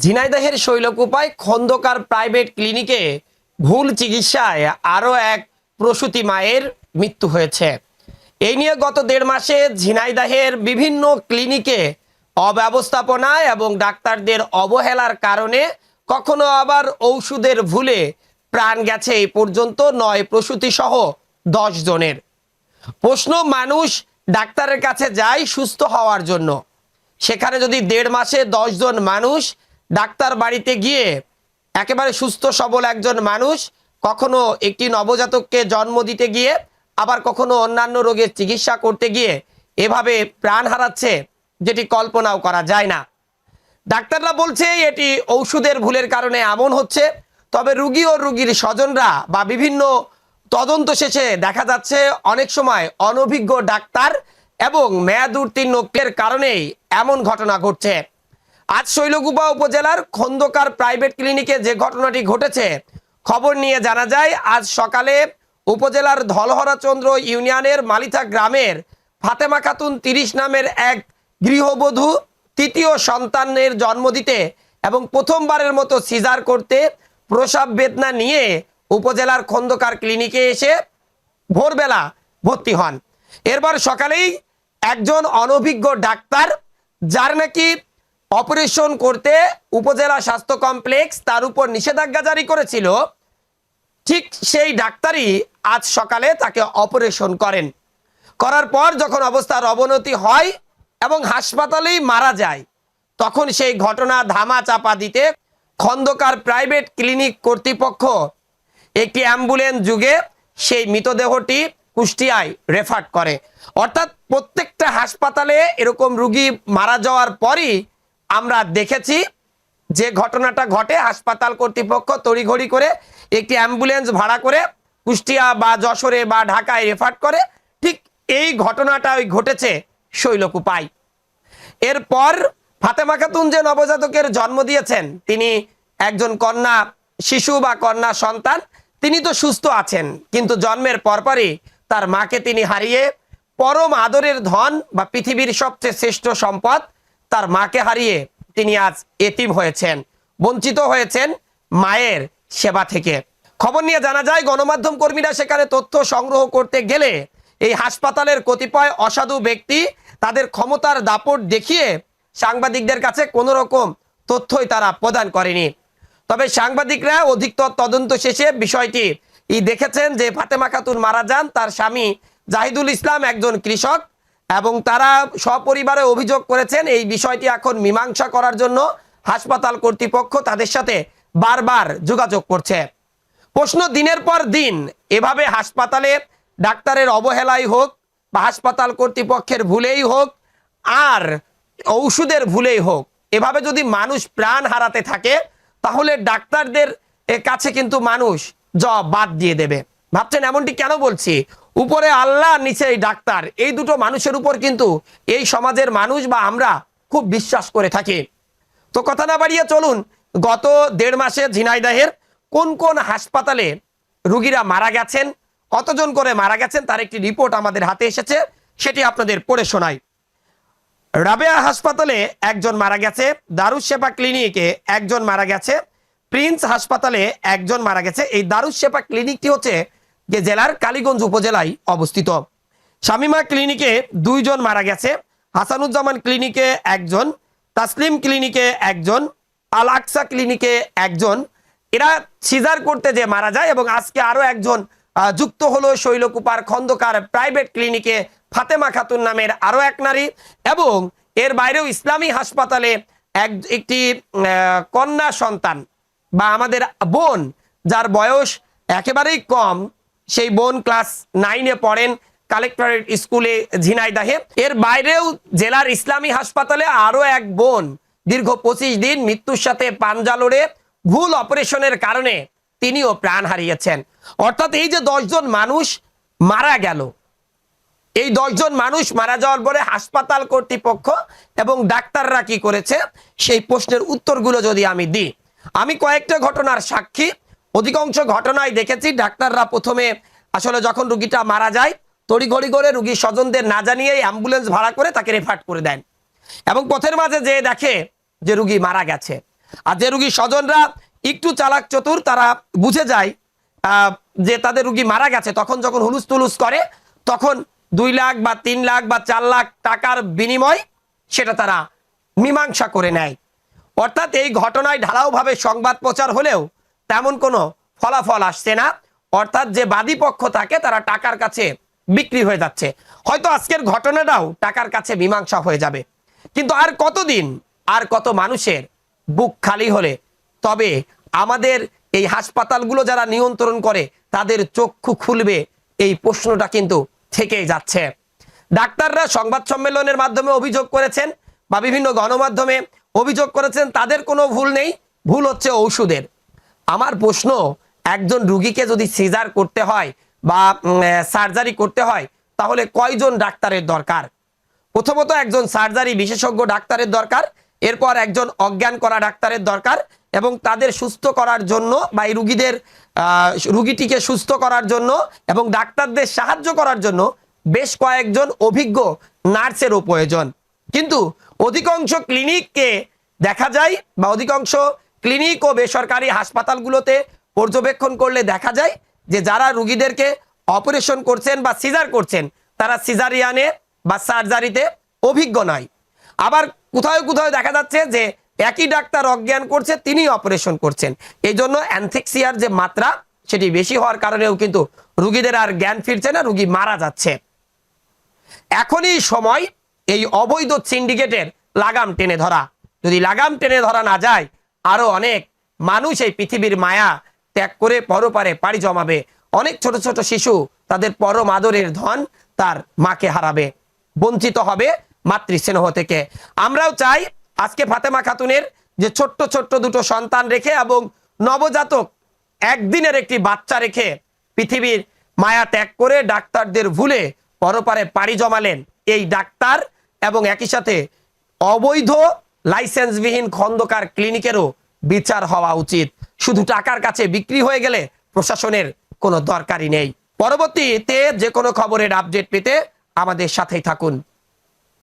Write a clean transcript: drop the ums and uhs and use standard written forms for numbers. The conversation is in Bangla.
ঝিনাইদহের শৈলকুপায় খন্দকার প্রাইভেট ক্লিনিকে ভুল চিকিৎসায় আরও এক প্রসূতি মায়ের মৃত্যু হয়েছে। এই নিয়ে গত 1.5 মাসে ঝিনাইদহের বিভিন্ন ক্লিনিকে অব্যবস্থাপনা এবং ডাক্তারদের অবহেলার কারণে কখনো আবার ঔষধের ভুলে প্রাণ গেছে এই পর্যন্ত 9 প্রসূতি সহ 10 জনের। প্রশ্ন, মানুষ ডাক্তারের কাছে যায় সুস্থ হওয়ার জন্য, সেখানে যদি 1.5 মাসে 10 জন মানুষ ডাক্তার বাড়িতে গিয়ে একেবারে সুস্থ সবল একজন মানুষ কখনো একটি নবজাতককে জন্ম দিতে গিয়ে আবার কখনো অন্যান্য রোগের চিকিৎসা করতে গিয়ে এভাবে প্রাণ হারাচ্ছে, যেটি কল্পনাও করা যায় না। ডাক্তাররা বলছে এটি ঔষধের ভুলের কারণে এমন হচ্ছে, তবে রোগী ও রোগীর স্বজনরা বা বিভিন্ন তদন্ত শেষে দেখা যাচ্ছে অনেক সময় অনভিজ্ঞ ডাক্তার এবং মেয়াদ উত্তীর্ণের কারণেই এমন ঘটনা ঘটছে। আজ শৈলকুপা উপজেলার খন্দকার প্রাইভেট ক্লিনিকে যে ঘটনাটি ঘটেছে, খবর নিয়ে জানা যায় আজ সকালে উপজেলার ধলহরাচন্দ্র ইউনিয়নের মালিথা গ্রামের ফাতেমা খাতুন 30 নামের এক গৃহবধূ তৃতীয় সন্তানের জন্ম দিতে এবং প্রথমবারের মতো সিজার করতে প্রসব বেদনা নিয়ে উপজেলার খন্দকার ক্লিনিকে এসে ভোরবেলা ভর্তি হন। এরপর সকালেই একজন অনভিজ্ঞ ডাক্তার, যার নাকি অপারেশন করতে উপজেলা স্বাস্থ্য কমপ্লেক্স তার উপর নিষেধাজ্ঞা জারি করেছিল, ঠিক সেই ডাক্তারই আজ সকালে তাকে অপারেশন করার পর যখন অবস্থার অবনতি হয় এবং হাসপাতালেই মারা যায়, তখন সেই ঘটনা ধামা চাপা দিতে খন্দকার প্রাইভেট ক্লিনিক কর্তৃপক্ষ একটি অ্যাম্বুলেন্স যুগে সেই মৃতদেহটি কুষ্টিয়ায় রেফার করে। অর্থাৎ প্রত্যেকটা হাসপাতালে এরকম রোগী মারা যাওয়ার পরই আমরা দেখেছি যে ঘটনাটা ঘটে, হাসপাতাল কর্তৃপক্ষ তড়িঘড়ি করে একটি অ্যাম্বুলেন্স ভাড়া করে কুষ্টিয়া বা যশোরে বা ঢাকায় রেফার করে। ঠিক এই ঘটনাটাই ঘটেছে শৈলকুপায়। এরপর ফাতেমা খাতুন যে নবজাতকের জন্ম দিয়েছেন, তিনি একজন কন্যা শিশু বা কন্যা সন্তান, তিনি তো সুস্থ আছেন, কিন্তু জন্মের পরপরই তার মাকে তিনি হারিয়ে পরম আদরের ধন বা পৃথিবীর সবচেয়ে শ্রেষ্ঠ সম্পদ তার মাকে হারিয়ে তিনি আজ এতিম হয়েছেন, বঞ্চিত হয়েছেন মায়ের সেবা থেকে। খবর নিয়ে জানা যায় গণমাধ্যম কর্মীরা সেখানে তথ্য সংগ্রহ করতে গেলে এই হাসপাতালের কতিপয় অসাধু ব্যক্তি তাদের ক্ষমতার দাপট দেখিয়ে সাংবাদিকদের কাছে কোনো রকম তথ্যই তারা প্রদান করেনি। তবে সাংবাদিকরা অধিকতর তদন্ত শেষে বিষয়টি দেখেছেন যে ফাতেমা খাতুন মারা যান, তার স্বামী জাহিদুল ইসলাম একজন কৃষক, এবং তারা সপরিবারে অভিযোগ করেছেন এই বিষয়টি এখন মীমাংসা করার জন্য হাসপাতাল কর্তৃপক্ষ তাদের সাথে বারবার যোগাযোগ করছে। প্রশ্ন, দিনের পর দিন এভাবে হাসপাতালে ডাক্তারের অবহেলাই হোক বা হাসপাতাল কর্তৃপক্ষের ভুলেই হোক আর ঔষধের ভুলেই হোক, এভাবে যদি মানুষ প্রাণ হারাতে থাকে তাহলে ডাক্তারদের কাছে কিন্তু মানুষ জবাব বাদ দিয়ে দেবে। ভাবছেন এমনটি কেন বলছি? উপরে আল্লাহ, নিচে এই ডাক্তার, এই দুটো মানুষের উপর কিন্তু এই সমাজের মানুষ বা আমরা খুব বিশ্বাস করে থাকি। তো কথা না বাড়িয়ে চলুন, গত 1.5 মাসে ঝিনাইদহের কোন কোন হাসপাতালে রোগীরা মারা গেছেন, কতজন করে মারা গেছেন তার একটি রিপোর্ট আমাদের হাতে এসেছে, সেটি আপনাদের পড়ে শোনাই। রাবেয়া হাসপাতালে একজন মারা গেছে, দারুস শেফা ক্লিনিকে একজন মারা গেছে, প্রিন্স হাসপাতালে একজন মারা গেছে। এই দারুস শেফা ক্লিনিকটি হচ্ছে যে জেলার কালীগঞ্জ উপজেলায় অবস্থিত। শামিমা ক্লিনিকে 2 জন মারা গেছে, হাসানুজ্জামান ক্লিনিকে একজন, তাসলিম ক্লিনিকে একজন, আল আকসা ক্লিনিকে একজন। এরা সিজার করতে যে মারা যায় এবং আজকে আরো একজন যুক্ত হলো শৈলকুপার খন্দকার প্রাইভেট ক্লিনিকে ফাতেমা খাতুন নামের আরো এক নারী, এবং এর বাইরেও ইসলামী হাসপাতালে একটি কন্যা সন্তান বা আমাদের বোন, যার বয়স একেবারেই কম, সেই বোন ক্লাস 9-এ পড়েন কালেক্টরেট স্কুলে ঝিনাইদহে। এর বাইরেও জেলার ইসলামী হাসপাতালে আরো এক বোন দীর্ঘ 25 দিন মৃত্যুর সাথে পাঞ্জা লড়ে ভুল অপারেশনের কারণে তিনিও প্রাণ হারিয়েছেন। অর্থাৎ এই যে 10 জন মানুষ মারা গেল, এই 10 জন মানুষ মারা যাওয়ার পরে হাসপাতাল কর্তৃপক্ষ এবং ডাক্তাররা কি করেছে, সেই প্রশ্নের উত্তরগুলো যদি আমি দিই। আমি কয়েকটা ঘটনার সাক্ষী। অধিকাংশ ঘটনায় দেখেছি ডাক্তাররা প্রথমে আসলে যখন রোগীটা মারা যায় তড়িঘড়ি করে রোগীর স্বজনদের না জানিয়ে অ্যাম্বুলেন্স ভাড়া করে তাকে রেফার করে দেন এবং পথের মাঝে যে দেখে যে রোগী মারা গেছে। আর যে রুগীর স্বজনরা একটু চালাক চতুর, তারা বুঝে যায় যে তাদের রুগী মারা গেছে, তখন যখন হুলুস তুলুস করে, তখন 2 লাখ বা 3 লাখ বা 4 লাখ টাকার বিনিময় সেটা তারা মীমাংসা করে নেয়। অর্থাৎ এই ঘটনায় ঢালাওভাবে সংবাদ প্রচার হলেও তেমন কোনো ফলাফল আসছে না। অর্থাৎ যে বাদী পক্ষ থাকে তারা টাকার কাছে বিক্রি হয়ে যাচ্ছে। হয়তো আজকের ঘটনাটাও টাকার কাছে মীমাংসা হয়ে যাবে, কিন্তু আর কতদিন, আর কত মানুষের বুক খালি হলে তবে আমাদের এই হাসপাতালগুলো যারা নিয়ন্ত্রণ করে তাদের চক্ষু খুলবে, এই প্রশ্নটা কিন্তু থেকেই যাচ্ছে। ডাক্তাররা সংবাদ সম্মেলনের মাধ্যমে অভিযোগ করেছেন বা বিভিন্ন গণমাধ্যমে অভিযোগ করেছেন, তাদের কোনো ভুল নেই, ভুল হচ্ছে ঔষধের। আমার প্রশ্ন, একজন রুগীকে যদি সিজার করতে হয় বা সার্জারি করতে হয় তাহলে কয়জন ডাক্তারের দরকার? প্রথমত একজন সার্জারি বিশেষজ্ঞ ডাক্তারের দরকার, এরপর একজন অজ্ঞান করা ডাক্তারের দরকার, এবং তাদের সুস্থ করার জন্য বা এই রুগীটিকে সুস্থ করার জন্য এবং ডাক্তারদের সাহায্য করার জন্য বেশ কয়েকজন অভিজ্ঞ নার্সেরও প্রয়োজন। কিন্তু অধিকাংশ ক্লিনিককে দেখা যায় বা অধিকাংশ ক্লিনিক ও বেসরকারি হাসপাতালগুলোতে পর্যবেক্ষণ করলে দেখা যায় যে যারা রুগীদেরকে অপারেশন করছেন বা সিজার করছেন তারা সিজারিয়ানে বা সার্জারিতে অভিজ্ঞ নয়। আবার কোথাও কোথাও দেখা যাচ্ছে যে একই ডাক্তার অজ্ঞান করছে, তিনি অপারেশন করছেন। এই জন্য অ্যানথেক্সিয়ার যে মাত্রা সেটি বেশি হওয়ার কারণেও কিন্তু রুগীদের আর জ্ঞান ফিরছে না, রুগী মারা যাচ্ছে। এখনই সময় এই অবৈধ সিন্ডিকেটের লাগাম টেনে ধরা। যদি লাগাম টেনে ধরা না যায়, আরো অনেক মানুষ এই পৃথিবীর মায়া ত্যাগ করে পরপারে পাড়ি জমাবে। অনেক ছোট ছোট শিশু তাদের পরম আদরের ধন তার মাকে হারাবে, বঞ্চিত হবে মাতৃস্নেহ থেকে। আমরাও চাই আজকে ফাতেমা খাতুনের যে ছোট্ট ছোট্ট দুটো সন্তান রেখে এবং নবজাতক একদিনের একটি বাচ্চা রেখে পৃথিবীর মায়া ত্যাগ করে ডাক্তারদের ভুলে পরপারে পাড়ি জমালেন এই ডাক্তার, এবং একই সাথে অবৈধ লাইসেন্সবিহীন খন্দকার ক্লিনিকেরও বিচার হওয়া উচিত। শুধু টাকার কাছে বিক্রি হয়ে গেলে প্রশাসনের কোনো দরকারই নেই। পরবর্তীতে যে কোনো খবরের আপডেট পেতে আমাদের সাথেই থাকুন।